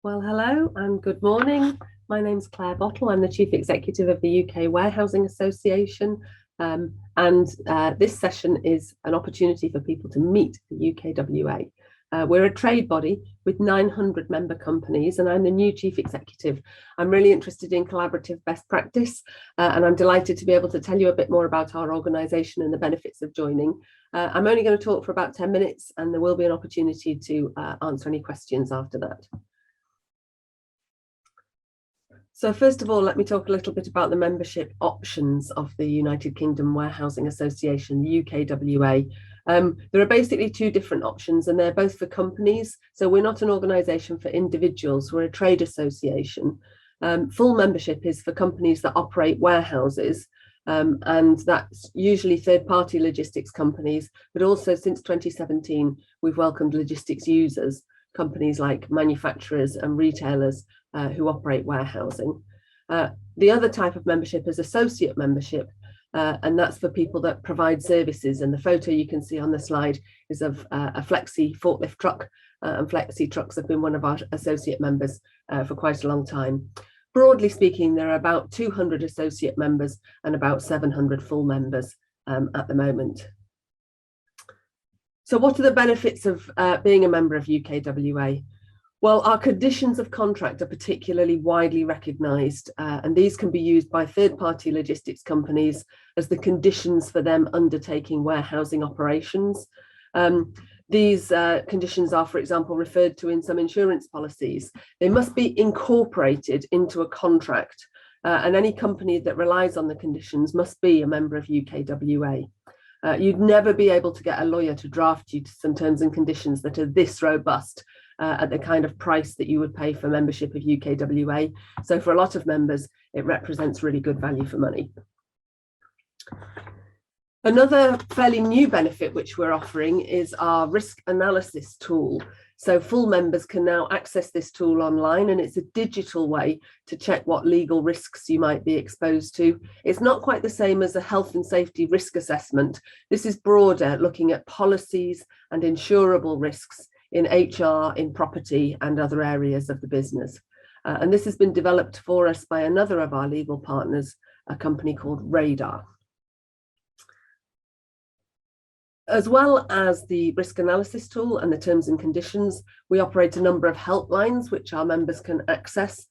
Well, hello and good morning. My name's Claire Bottle. I'm the Chief Executive of the UKWA Housing Association. This session is an opportunity for people to meet the UKWA. We're a trade body with 900 member companies, and I'm the new Chief Executive. I'm really interested in collaborative best practice, and I'm delighted to be able to tell you a bit more about our organisation and the benefits of joining. I'm only going to talk for about 10 minutes, and there will be an opportunity to answer any questions after that. So first of all, let me talk a little bit about the membership options of the United Kingdom Warehousing Association, the UKWA. There are basically two different options, and they're both for companies. So we're not an organisation for individuals, we're a trade association. Full membership is for companies that operate warehouses, and that's usually third-party logistics companies, but also since 2017, we've welcomed logistics users, companies like manufacturers and retailers who operate warehousing. The other type of membership is associate membership, and that's for people that provide services. And the photo you can see on the slide is of a Flexi forklift truck, and Flexi trucks have been one of our associate members for quite a long time. Broadly speaking, there are about 200 associate members and about 700 full members at the moment. So what are the benefits of being a member of UKWA? Well, our conditions of contract are particularly widely recognised, and these can be used by third-party logistics companies as the conditions for them undertaking warehousing operations. These conditions are, for example, referred to in some insurance policies. They must be incorporated into a contract, and any company that relies on the conditions must be a member of UKWA. You'd never be able to get a lawyer to draft you to some terms and conditions that are this robust at the kind of price that you would pay for membership of UKWA. So for a lot of members, it represents really good value for money. Another fairly new benefit which we're offering is our risk analysis tool. So full members can now access this tool online, and it's a digital way to check what legal risks you might be exposed to. It's not quite the same as a health and safety risk assessment. This is broader, looking at policies and insurable risks in HR, in property and other areas of the business. And this has been developed for us by another of our legal partners, a company called Radar. As well as the risk analysis tool and the terms and conditions, we operate a number of helplines which our members can access.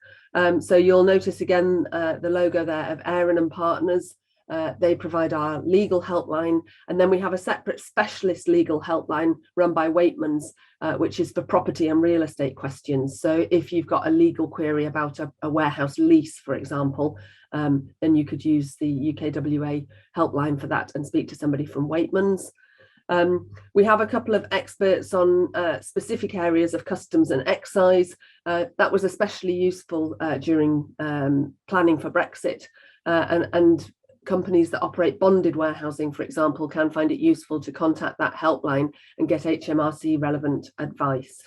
So you'll notice again the logo there of Aaron and Partners. They provide our legal helpline, and then we have a separate specialist legal helpline run by Waitmans, which is for property and real estate questions. So if you've got a legal query about a warehouse lease, for example, then you could use the UKWA helpline for that and speak to somebody from Waitmans. We have a couple of experts on specific areas of customs and excise. That was especially useful during planning for Brexit, and companies that operate bonded warehousing, for example, can find it useful to contact that helpline and get HMRC relevant advice.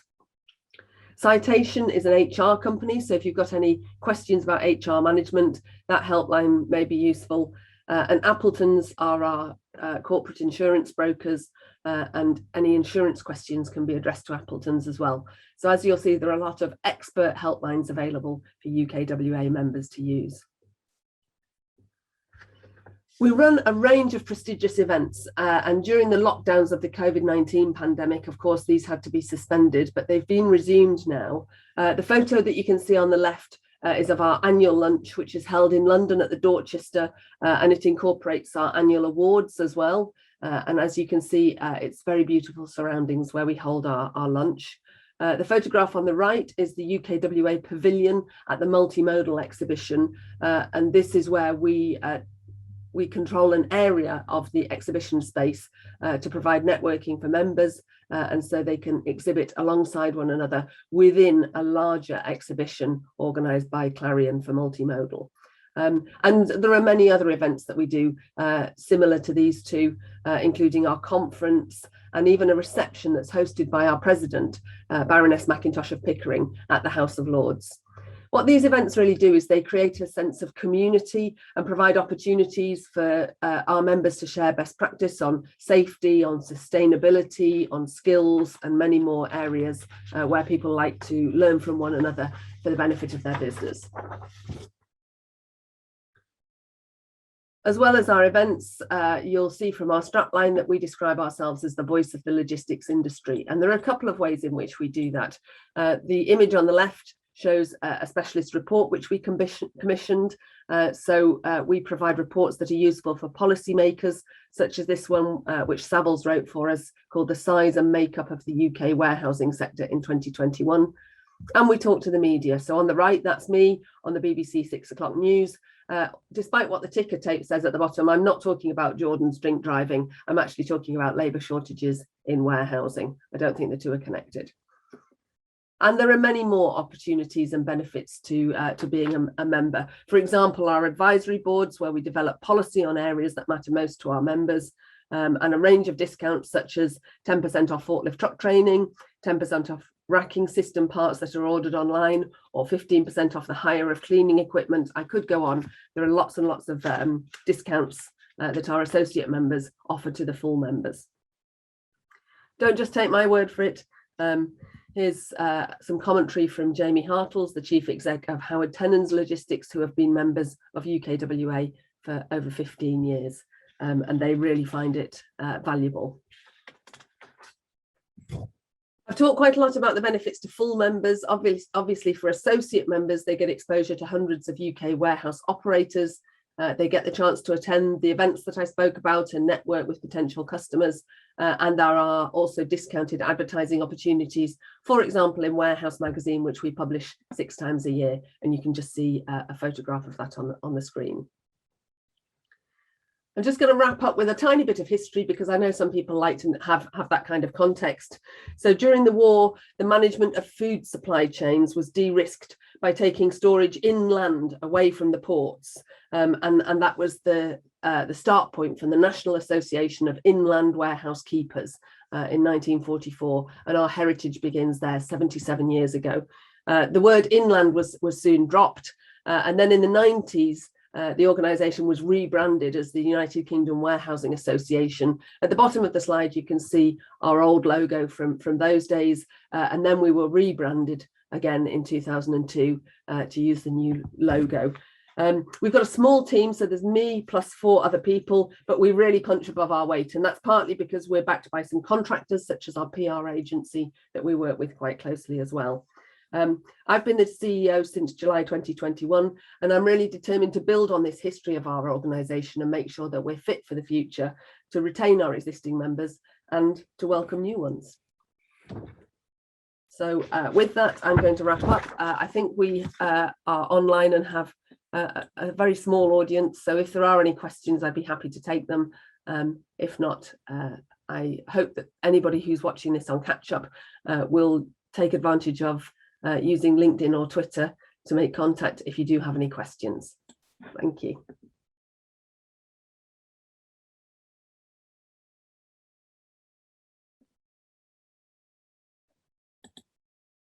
Citation is an HR company, so if you've got any questions about HR management, that helpline may be useful. And Appletons are our corporate insurance brokers, and any insurance questions can be addressed to Appletons as well. So as you'll see, there are a lot of expert helplines available for UKWA members to use. We run a range of prestigious events, and during the lockdowns of the COVID-19 pandemic, of course, these had to be suspended, but they've been resumed now. The photo that you can see on the left is of our annual lunch, which is held in London at the Dorchester, and it incorporates our annual awards as well. And as you can see, it's very beautiful surroundings where we hold our lunch. The photograph on the right is the UKWA Pavilion at the Multimodal exhibition, and this is where we control an area of the exhibition space to provide networking for members, and so they can exhibit alongside one another within a larger exhibition organised by Clarion for Multimodal. And there are many other events that we do similar to these two, including our conference and even a reception that's hosted by our president, Baroness Mackintosh of Pickering, at the House of Lords. What these events really do is they create a sense of community and provide opportunities for our members to share best practice on safety, on sustainability, on skills, and many more areas where people like to learn from one another for the benefit of their business. As well as our events, you'll see from our strapline that we describe ourselves as the voice of the logistics industry. And there are a couple of ways in which we do that. The image on the left shows a specialist report which we commissioned. We provide reports that are useful for policymakers, such as this one, which Savills wrote for us, called The Size and Makeup of the UK Warehousing Sector in 2021. And we talk to the media. So on the right, that's me on the BBC 6 o'clock news. Despite what the ticker tape says at the bottom, I'm not talking about Jordan's drink driving. I'm actually talking about labour shortages in warehousing. I don't think the two are connected. And there are many more opportunities and benefits to being a member. For example, our advisory boards, where we develop policy on areas that matter most to our members, and a range of discounts such as 10% off forklift truck training, 10% off racking system parts that are ordered online, or 15% off the hire of cleaning equipment. I could go on. There are lots and lots of discounts that our associate members offer to the full members. Don't just take my word for it. Here's some commentary from Jamie Hartles, the Chief Exec of Howard Tennant's Logistics, who have been members of UKWA for over 15 years, and they really find it valuable. I've talked quite a lot about the benefits to full members. Obviously, for associate members, they get exposure to hundreds of UK warehouse operators. They get the chance to attend the events that I spoke about and network with potential customers. And there are also discounted advertising opportunities, for example, in Warehouse magazine, which we publish 6 times a year. And you can just see a photograph of that on the screen. I'm just going to wrap up with a tiny bit of history, because I know some people like to have that kind of context. So during the war, the management of food supply chains was de-risked by taking storage inland away from the ports. And that was the start point from the National Association of Inland Warehouse Keepers in 1944. And our heritage begins there 77 years ago. The word inland was soon dropped. And then in the 90s, the organisation was rebranded as the United Kingdom Warehousing Association. At the bottom of the slide, you can see our old logo from those days. And then we were rebranded again in 2002 to use the new logo. We've got a small team, so there's me plus 4 other people, but we really punch above our weight. And that's partly because we're backed by some contractors, such as our PR agency that we work with quite closely as well. I've been the CEO since July 2021, and I'm really determined to build on this history of our organisation and make sure that we're fit for the future, to retain our existing members and to welcome new ones. So with that, I'm going to wrap up. I think we are online and have a very small audience, so if there are any questions, I'd be happy to take them. If not, I hope that anybody who's watching this on catch up will take advantage of using LinkedIn or Twitter to make contact if you do have any questions. Thank you.